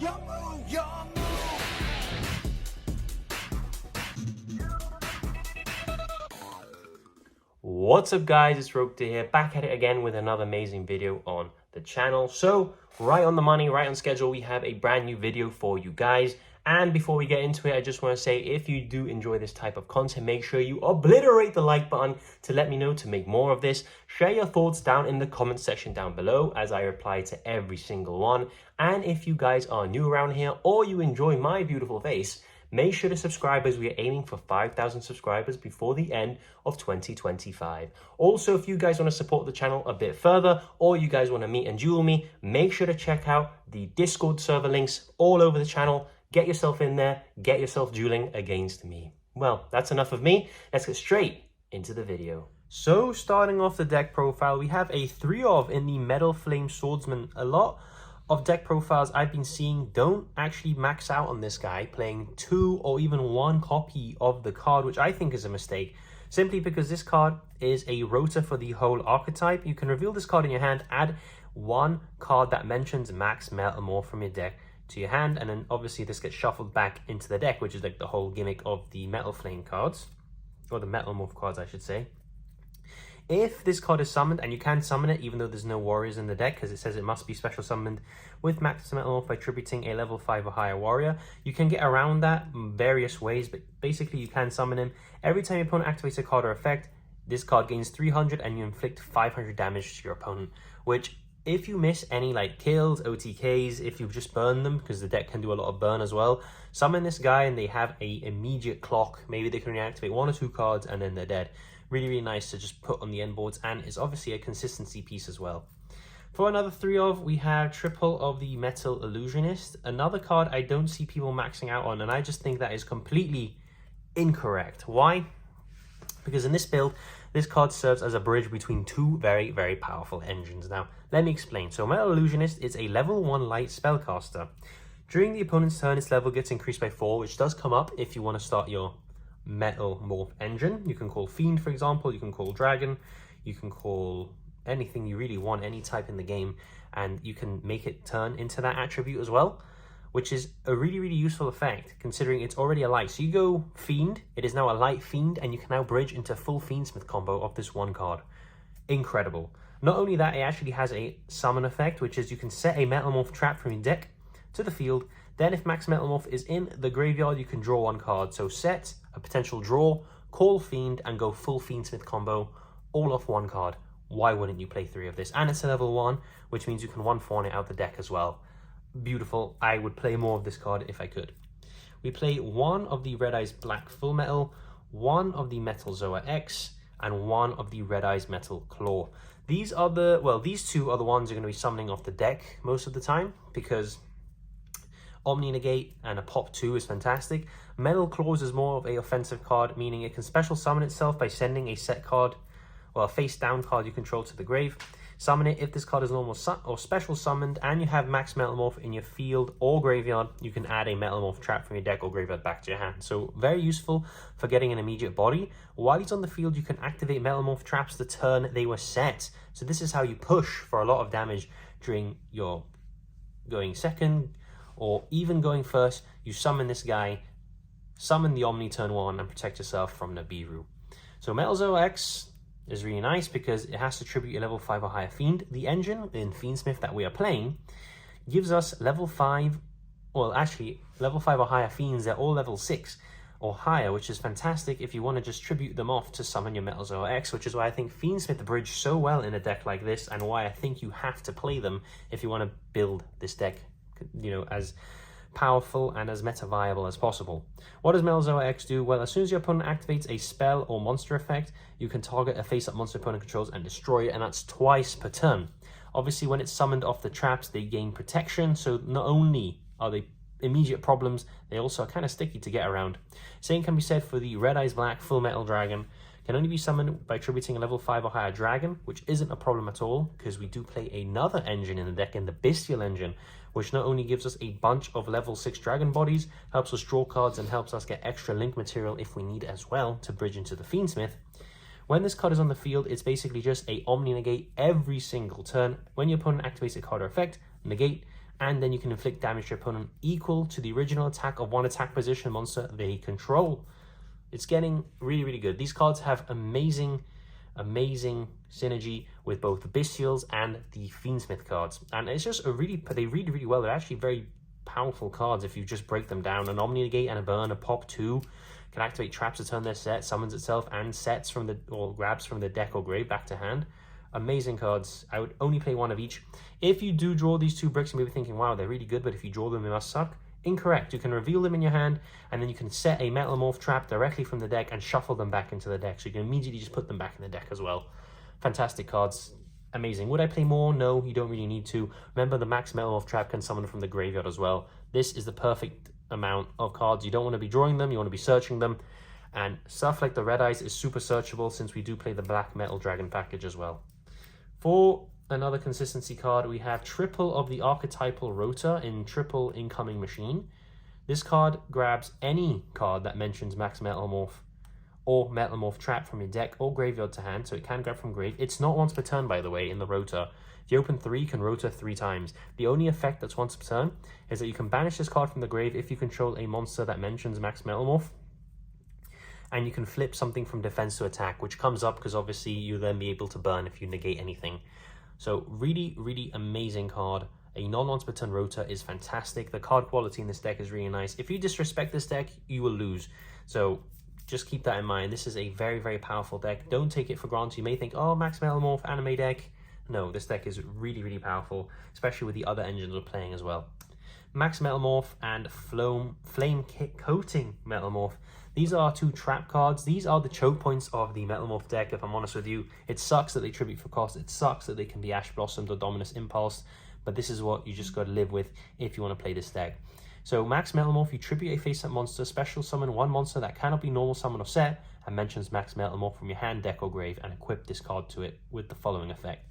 Your move, your move. What's up guys, it's Rogue here, back at it again with another amazing video on the channel. So, right on the money, right on schedule, we have a brand new video for you guys. And before we get into it, I just want to say, if you do enjoy this type of content, make sure you obliterate the like button to let me know to make more of this. Share your thoughts down in the comment section down below as I reply to every single one. And if you guys are new around here or you enjoy my beautiful face, make sure to subscribe as we are aiming for 5,000 subscribers before the end of 2025. Also, if you guys want to support the channel a bit further or you guys want to meet and duel me, make sure to check out the Discord server links all over the channel. Get yourself in there, get yourself dueling against me. Well, that's enough of me. Let's get straight into the video. So, starting off the deck profile, we have a 3 of in the Metal Flame Swordsman. A lot of deck profiles I've been seeing don't actually max out on this guy, playing 2 or even 1 copy of the card, which I think is a mistake, simply because this card is a rotor for the whole archetype. You can reveal this card in your hand, add 1 card that mentions max Metalmorph from your deck to your hand, and then obviously this gets shuffled back into the deck, which is like the whole gimmick of the Metal Flame cards, or the Metalmorph cards I should say. If this card is summoned, and you can summon it even though there's no warriors in the deck because it says it must be special summoned with max Metalmorph by tributing a level 5 or higher warrior, you can get around that various ways, but basically you can summon him. Every time your opponent activates a card or effect, this card gains 300 and you inflict 500 damage to your opponent, which if you miss any like kills, OTKs, if you just burn them, because the deck can do a lot of burn as well, summon this guy and they have a immediate clock. Maybe they can reactivate 1 or 2 cards and then they're dead. Really, really nice to just put on the end boards, and it's obviously a consistency piece as well. For another 3 of, we have triple of the Metal Illusionist, another card I don't see people maxing out on, and I just think that is completely incorrect. Why? Because in this build, this card serves as a bridge between 2 very, very powerful engines. Now, let me explain. So, Metal Illusionist is a level 1 light spellcaster. During the opponent's turn, its level gets increased by 4, which does come up if you want to start your Metalmorph engine. You can call Fiend, for example, you can call Dragon, you can call anything you really want, any type in the game, and you can make it turn into that attribute as well, which is a really, really useful effect considering it's already a light. So you go Fiend, it is now a light Fiend, and you can now bridge into full Fiendsmith combo of this 1 card. Incredible. Not only that, it actually has a summon effect, which is you can set a Metalmorph trap from your deck to the field. Then if max Metalmorph is in the graveyard, you can draw 1 card. So set a potential draw, call Fiend, and go full Fiendsmith combo, all off 1 card. Why wouldn't you play 3 of this? And it's a level 1, which means you can 1/4 it out the deck as well. Beautiful. I would play more of this card if I could. We play 1 of the Red Eyes Black Full Metal, 1 of the Metal Zoa X, and 1 of the Red Eyes Metal Claw. These are the, well, these 2 are the ones you're going to be summoning off the deck most of the time, because Omni Negate and a pop 2 is fantastic. Metal Claws is more of a offensive card, meaning it can special summon itself by sending a set card, or a face down card you control to the grave. Summon it. If this card is normal or special summoned and you have max Metalmorph in your field or graveyard, you can add a Metalmorph trap from your deck or graveyard back to your hand. So very useful for getting an immediate body. While he's on the field, you can activate Metalmorph traps the turn they were set. So this is how you push for a lot of damage during your going second, or even going first. You summon this guy, summon the Omni turn 1, and protect yourself from Nibiru. So Metal Zoa X is really nice because it has to tribute a level 5 or higher Fiend. The engine in Fiendsmith that we are playing gives us level 5, well actually level 5 or higher Fiends. They're all level 6 or higher, which is fantastic if you want to just tribute them off to summon your Metal Zoa X, which is why I think Fiendsmith bridge so well in a deck like this, and why I think you have to play them if you want to build this deck, you know, as powerful and as meta viable as possible. What does Metal Zoa X do? Well, as soon as your opponent activates a spell or monster effect, you can target a face-up monster opponent controls and destroy it, and that's twice per turn. Obviously, when it's summoned off the traps, they gain protection, so not only are they immediate problems, they also are kind of sticky to get around. Same can be said for the Red Eyes Black Full Metal Dragon. Can only be summoned by tributing a level 5 or higher dragon, which isn't a problem at all, because we do play another engine in the deck, in the Bestial engine, which not only gives us a bunch of level 6 dragon bodies, helps us draw cards, and helps us get extra link material if we need as well to bridge into the Fiendsmith. When this card is on the field, it's basically just a Omni Negate every single turn. When your opponent activates a card or effect, negate, and then you can inflict damage to your opponent equal to the original attack of one attack position monster they control. It's getting really, really good. These cards have amazing synergy with both the Bestials and the Fiendsmith cards. And it's just they read really well. They're actually very powerful cards if you just break them down. An Omni Negate and a Burn, a Pop 2, can activate traps to turn their set, summons itself, and sets from or grabs from the deck or grave back to hand. Amazing cards. I would only play one of each. If you do draw these 2 bricks, you may be thinking, wow, they're really good, but if you draw them, they must suck. Incorrect. You can reveal them in your hand, and then you can set a Metalmorph trap directly from the deck and shuffle them back into the deck. So you can immediately just put them back in the deck as well. Fantastic cards. Amazing. Would I play more? No, you don't really need to. Remember, the max Metalmorph trap can summon from the graveyard as well. This is the perfect amount of cards. You don't want to be drawing them, you want to be searching them. And stuff like the Red Eyes is super searchable since we do play the Black Metal Dragon package as well. For another consistency card, we have triple of the Archetypal Rota in triple incoming machine. This card grabs any card that mentions max Metalmorph or Metalmorph trap from your deck or graveyard to hand, so it can grab from grave. It's not once per turn, by the way, in the Rota. If you open 3, you can Rota 3 times. The only effect that's once per turn is that you can banish this card from the grave if you control a monster that mentions max Metalmorph. And you can flip something from defense to attack, which comes up because obviously you'll then be able to burn if you negate anything. So really, really amazing card. A non-once per turn Rota is fantastic. The card quality in this deck is really nice. If you disrespect this deck, you will lose. So just keep that in mind. This is a very, very powerful deck. Don't take it for granted. You may think, oh, max Metalmorph anime deck. No, this deck is really, really powerful, especially with the other engines we're playing as well. Max Metalmorph and Flame Coating Metalmorph. These are 2 trap cards. These are the choke points of the Metalmorph deck, if I'm honest with you. It sucks that they tribute for cost. It sucks that they can be Ash Blossomed or Dominus Impulse, but this is what you just got to live with if you want to play this deck. So Max Metalmorph, you tribute a face-up monster, special summon one monster that cannot be normal summon or set, and mentions Max Metalmorph from your hand, deck, or grave, and equip this card to it with the following effect.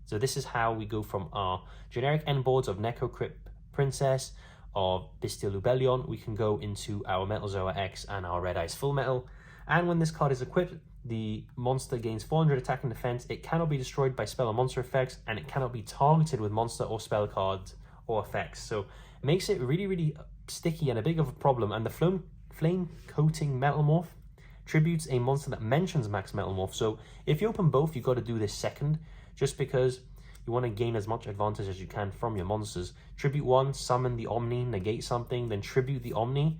So this is how we go from our generic end boards of Neko Crypt Princess, of Bestial Lubellion. We can go into our Metal Zoa X and our Red Eyes Full Metal. And when this card is equipped, the monster gains 400 attack and defense. It cannot be destroyed by spell or monster effects, and it cannot be targeted with monster or spell cards or effects. So it makes it really, really sticky and a big of a problem. And the Flame Coating Metalmorph tributes a monster that mentions max Metalmorph. So if you open both, you've got to do this second, just because you want to gain as much advantage as you can from your monsters. Tribute 1, summon the Omni, negate something, then tribute the Omni,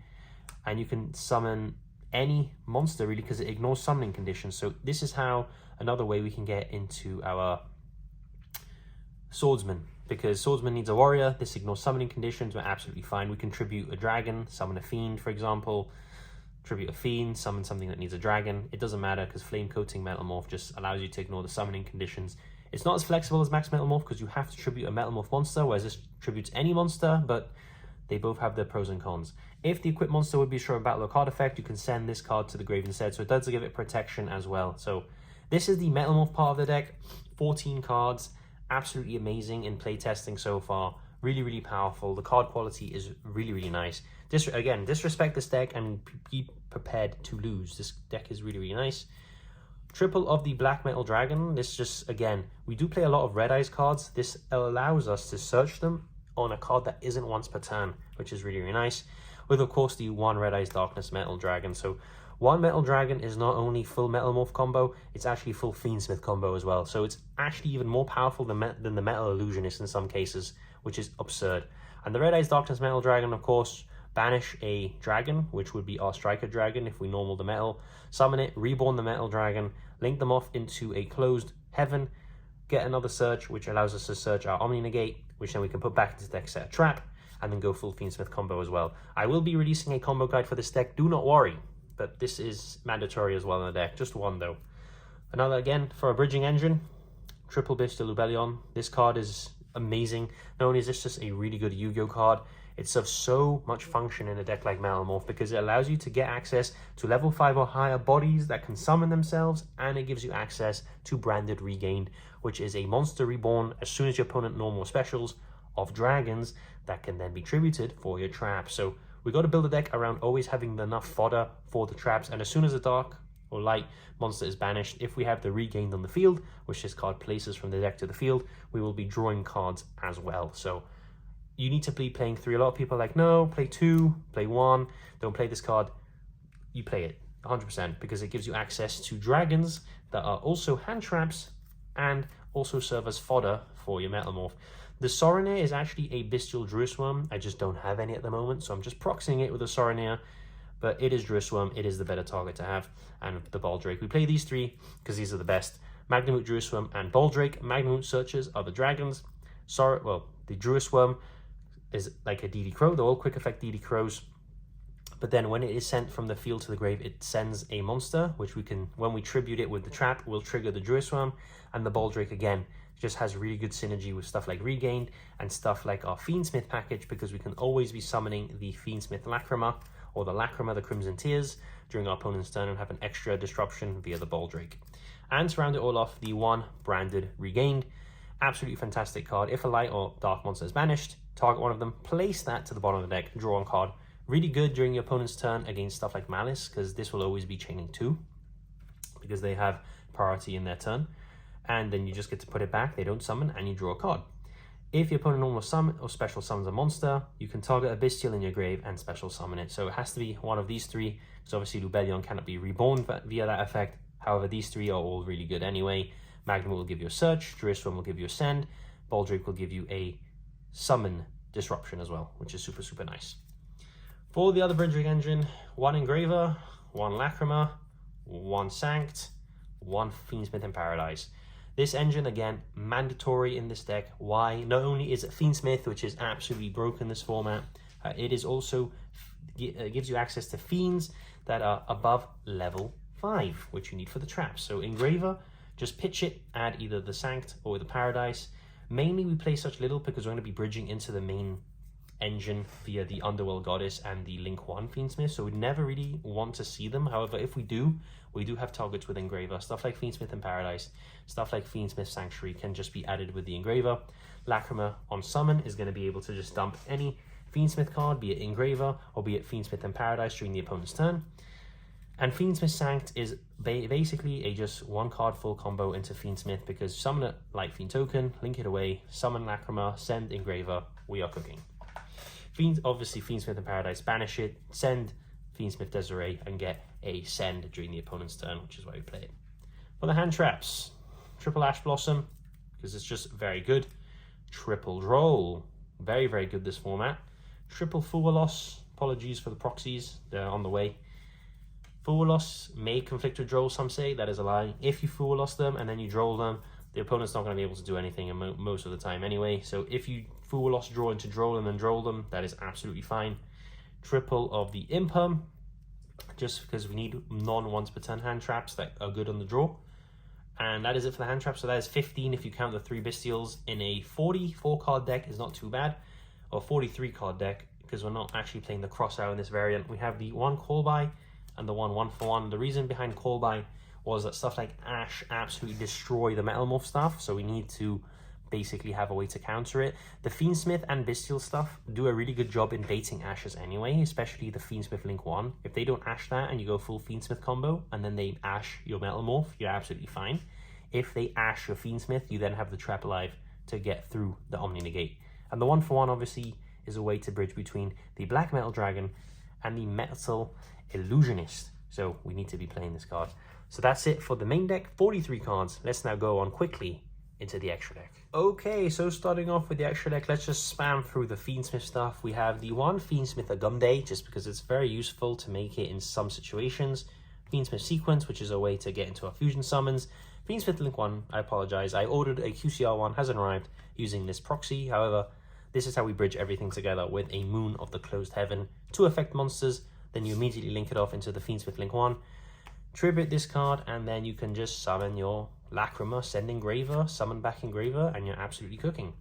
and you can summon any monster really because it ignores summoning conditions. So this is how another way we can get into our Swordsman, because Swordsman needs a warrior. This ignores summoning conditions. We're absolutely fine. We can tribute a dragon, summon a fiend, for example. Tribute a fiend, summon something that needs a dragon. It doesn't matter because Flame Coating Metalmorph just allows you to ignore the summoning conditions. It's not as flexible as Max Metalmorph because you have to tribute a Metalmorph monster, whereas this tributes any monster, but they both have their pros and cons. If the equipped monster would be sure of battle or card effect, you can send this card to the grave instead, so it does give it protection as well. So this is the Metalmorph part of the deck. 14 cards, absolutely amazing in playtesting so far. Really, really powerful. The card quality is really, really nice. Again, disrespect this deck and be prepared to lose. This deck is really, really nice. Triple of the Black Metal Dragon. This just, again, we do play a lot of Red Eyes cards. This allows us to search them on a card that isn't once per turn, which is really, really nice. With, of course, the 1 Red Eyes Darkness Metal Dragon. So 1 Metal Dragon is not only full Metalmorph combo, it's actually full Fiendsmith combo as well. So it's actually even more powerful than the Metal Illusionist in some cases, which is absurd. And the Red Eyes Darkness Metal Dragon, of course, banish a dragon, which would be our Striker Dragon if we normal the metal, summon it, reborn the Metal Dragon, link them off into a closed heaven, get another search, which allows us to search our Omni Negate, which then we can put back into the deck, set a trap, and then go full Fiendsmith combo as well. I will be releasing a combo guide for this deck, do not worry, but this is mandatory as well in the deck, just 1 though. Another, again, for a bridging engine, triple Bestial Lubellion. This card is amazing. Not only is this just a really good Yu-Gi-Oh card, it serves so much function in a deck like Metalmorph because it allows you to get access to level 5 or higher bodies that can summon themselves, and it gives you access to Branded Regained, which is a monster reborn as soon as your opponent normal specials of dragons that can then be tributed for your traps. So we got to build a deck around always having enough fodder for the traps, and as soon as a dark or light monster is banished, if we have the Regained on the field, which this card places from the deck to the field, we will be drawing cards as well. So you need to be playing 3. A lot of people are like, no, play 2, play 1, don't play this card. You play it 100% because it gives you access to dragons that are also hand traps and also serve as fodder for your Metalmorph. The Soreneer is actually a bestial Druisworm. I just don't have any at the moment, so I'm just proxying it with a Soreneer. But it is Druisworm, it is the better target to have, and the Baldrake. We play these 3 because these are the best. Magnamut, Druisworm, and Baldrake. Magnamut Searchers are the dragons. The Druisworm is like a DD Crow. They're all quick effect DD Crows. But then when it is sent from the field to the grave, it sends a monster, which we can, when we tribute it with the trap, will trigger the Druisworm. And the Baldrake, again, just has really good synergy with stuff like Regained and stuff like our Fiendsmith package, because we can always be summoning the Fiendsmith Lacrima or the Lacrima, the Crimson Tears, during our opponent's turn and have an extra disruption via the Baldrake. And to round it all off, the 1 branded Regained. Absolutely fantastic card. If a light or dark monster is banished, target one of them, place that to the bottom of the deck, draw one card. Really good during your opponent's turn against stuff like Malice, because this will always be chaining 2, because they have priority in their turn. And then you just get to put it back, they don't summon, and you draw a card. If your opponent normal summon or special summons a monster, you can target a bestial in your grave and special summon it. So it has to be one of these 3, because obviously Lubellion cannot be reborn via that effect. However, these 3 are all really good anyway. Magnum will give you a search, Druisworm will give you a send, Baldrake will give you a summon disruption as well, which is super, super nice. For the other Bridging engine, 1 Engraver, 1 Lacrima, 1 Sanct, 1 Fiendsmith in Paradise. This engine, again, mandatory in this deck. Why? Not only is it Fiendsmith, which is absolutely broken this format, it is also gives you access to Fiends that are above level 5, which you need for the traps. So Engraver, just pitch it, add either the Sanct or the Paradise. Mainly we play such little because we're going to be bridging into the main engine via the Underworld Goddess and the Link 1 Fiendsmith, so we never really want to see them. However, if we do have targets with Engraver. Stuff like Fiendsmith in Paradise, stuff like Fiendsmith Sanctuary can just be added with the Engraver. Lacrima on summon is going to be able to just dump any Fiendsmith card, be it Engraver or be it Fiendsmith in Paradise during the opponent's turn. And Fiendsmith Sanct is basically a just 1 card full combo into Fiendsmith, because summon a Light Fiend token, link it away, summon Lacrima, send Engraver, we are cooking. Obviously Fiendsmith in Paradise, banish it, send Fiendsmith Desiree, and get a send during the opponent's turn, which is why we play it. For the hand traps, triple Ash Blossom, because it's just very good. Triple Droll, very, very good this format. Triple Fuwalos, apologies for the proxies, they're on the way. Fuwalos may conflict with Droll, some say, that is a lie. If you Fuwalos them and then you Droll them, the opponent's not going to be able to do anything most of the time anyway. So if you Fuwalos draw into Droll and then Droll them, that is absolutely fine. Triple of the Impum, just because we need non-once per turn hand traps that are good on the draw. And that is it for the hand traps. So that is 15 if you count the 3 Bestials in a 44 card deck is not too bad. Or 43 card deck, because we're not actually playing the Crosshair in this variant. We have the 1 Call By and the 1 1-for-1. The reason behind Call By was that stuff like Ash absolutely destroy the Metalmorph stuff, so we need to basically have a way to counter it. The Fiendsmith and Bestial stuff do a really good job in baiting Ashes anyway, especially the Fiendsmith Link 1. If they don't Ash that and you go full Fiendsmith combo and then they Ash your Metalmorph, you're absolutely fine. If they Ash your Fiendsmith, you then have the trap alive to get through the Omni Negate. And the 1-for-1 obviously is a way to bridge between the Black Metal Dragon and the Metal Illusionist. So we need to be playing this card. So that's it for the main deck, 43 cards. Let's now go on quickly into the extra deck. Okay, so starting off with the extra deck, let's just spam through the Fiendsmith stuff. We have the 1 Fiendsmith Agumde, just because it's very useful to make it in some situations. Fiendsmith Sequence, which is a way to get into our fusion summons. Fiendsmith Link 1, I apologize. I ordered a QCR one, hasn't arrived, using this proxy. However, this is how we bridge everything together with a Moon of the Closed Heaven to affect monsters. Then you immediately link it off into the Fiendsmith Link 1. Tribute this card, and then you can just summon your Lacrima, send Engraver, summon back Engraver, and you're absolutely cooking.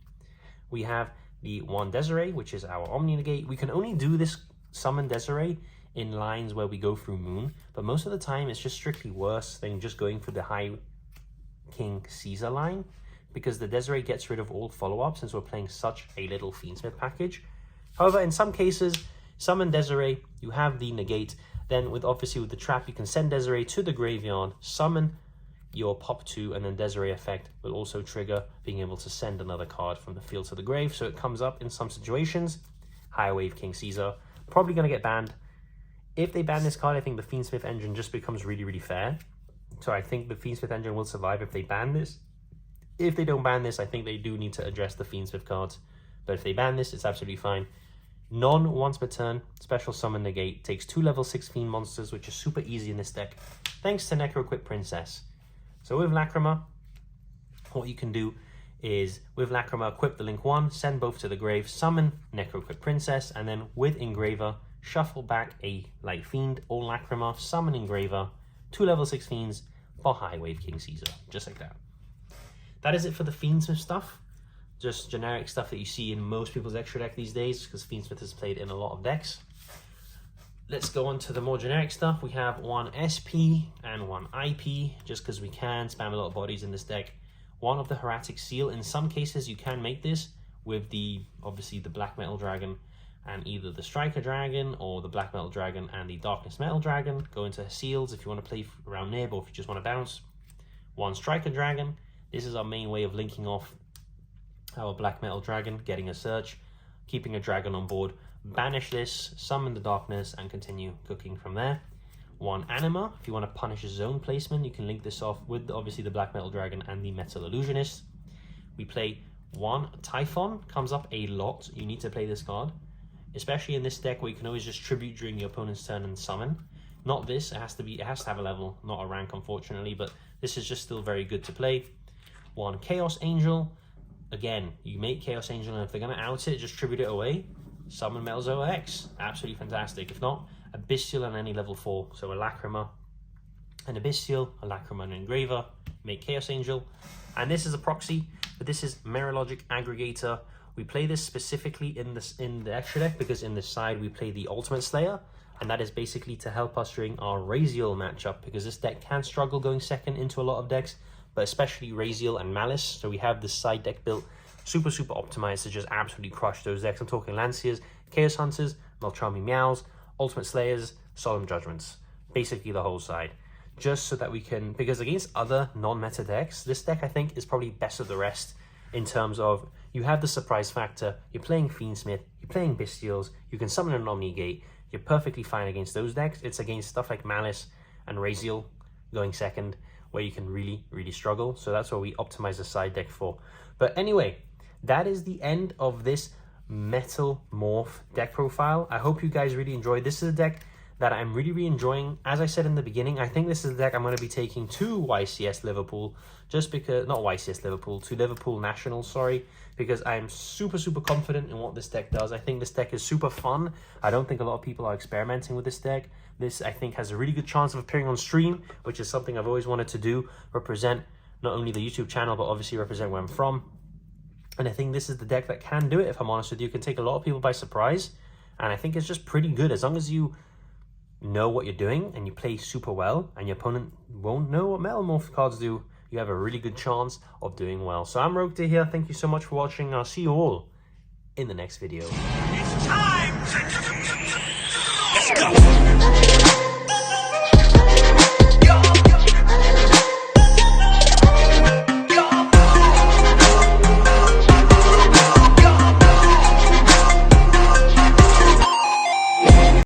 We have the 1 Desiree, which is our Omni Negate. We can only do this summon Desiree in lines where we go through Moon, but most of the time it's just strictly worse than just going for the High King Caesar line, because the Desiree gets rid of all follow-up since we're playing such a little Fiendsmith package. However, in some cases, summon Desiree, you have the negate, then with obviously with the trap, you can send Desiree to the graveyard, summon your pop 2 and then Desiree effect will also trigger being able to send another card from the field to the grave. So it comes up in some situations. High Wave King Caesar, probably going to get banned. If they ban this card, I think the Fiendsmith engine just becomes really, really fair. So I think the Fiendsmith engine will survive if they ban this. If they don't ban this, I think they do need to address the Fiendsmith cards. But if they ban this, it's absolutely fine. Non once per turn, special summon negate, takes 2 level 6 Fiend monsters, which is super easy in this deck, thanks to Necroquip Princess. So with Lacrima, what you can do is, with Lacrima, equip the Link 1, send both to the grave, summon Necroquip Princess, and then with Engraver, shuffle back a Light Fiend or Lacrima, summon Engraver, 2 level 6 Fiends for High Wave King Caesar, just like that. That is it for the Fiendsmith stuff. Just generic stuff that you see in most people's extra deck these days, because Fiendsmith is played in a lot of decks. Let's go on to the more generic stuff. We have 1 SP and 1 IP, just because we can spam a lot of bodies in this deck. 1 of the Hieratic Seal. In some cases, you can make this with the, obviously, the Black Metal Dragon and either the Striker Dragon or the Black Metal Dragon and the Darkness Metal Dragon. Go into seals if you want to play around Nib or if you just want to bounce. 1 Striker Dragon. This is our main way of linking off our Black Metal Dragon, getting a search, keeping a dragon on board. Banish this, summon the darkness, and continue cooking from there. 1 Anima. If you want to punish a zone placement, you can link this off with obviously the Black Metal Dragon and the Metal Illusionist. We play 1 Typhon. Comes up a lot. You need to play this card, especially in this deck where you can always just tribute during your opponent's turn and summon. Not this. It has to have a level, not a rank, unfortunately. But this is just still very good to play. 1 Chaos Angel. Again, you make Chaos Angel, and if they're going to out it, just tribute it away. Summon Melzo X. Absolutely fantastic. If not, a Bestial on any level 4. So a Lacrima, an Abystial, a Lacrima, and an Engraver. Make Chaos Angel. And this is a proxy, but this is Mirrorlogic Aggregator. We play this specifically in the extra deck because in this side we play the Ultimate Slayer. And that is basically to help us during our Raziel matchup, because this deck can struggle going second into a lot of decks, but especially Raziel and Malice. So we have this side deck built super optimized to just absolutely crush those decks. I'm talking Lanciers, Chaos Hunters, Meltrami Meows, Ultimate Slayers, Solemn Judgments, basically the whole side. Just so that we can, because against other non-meta decks, this deck I think is probably best of the rest in terms of you have the surprise factor, you're playing Fiendsmith, you're playing Bestials, you can summon an Omni-Gate, you're perfectly fine against those decks. It's against stuff like Malice and Raziel going second, where you can really struggle. So that's what we optimize the side deck for. But anyway, that is the end of this Metalmorph deck profile. I hope you guys really enjoyed. This is a deck that I'm really enjoying. As I said in the beginning, I think this is the deck I'm going to be taking to YCS Liverpool, just because, not YCS Liverpool, to Liverpool Nationals, sorry, because I'm super confident in what this deck does. I think this deck is super fun. I don't think a lot of people are experimenting with this deck. This, I think, has a really good chance of appearing on stream, which is something I've always wanted to do, represent not only the YouTube channel, but obviously represent where I'm from. And I think this is the deck that can do it, if I'm honest with you. It can take a lot of people by surprise, and I think it's just pretty good. As long as you know what you're doing and you play super well, and your opponent won't know what Metalmorph cards do, you have a really good chance of doing well. So I'm Rogue here. Thank you so much for watching. I'll see you all in the next video. It's time! Let's go!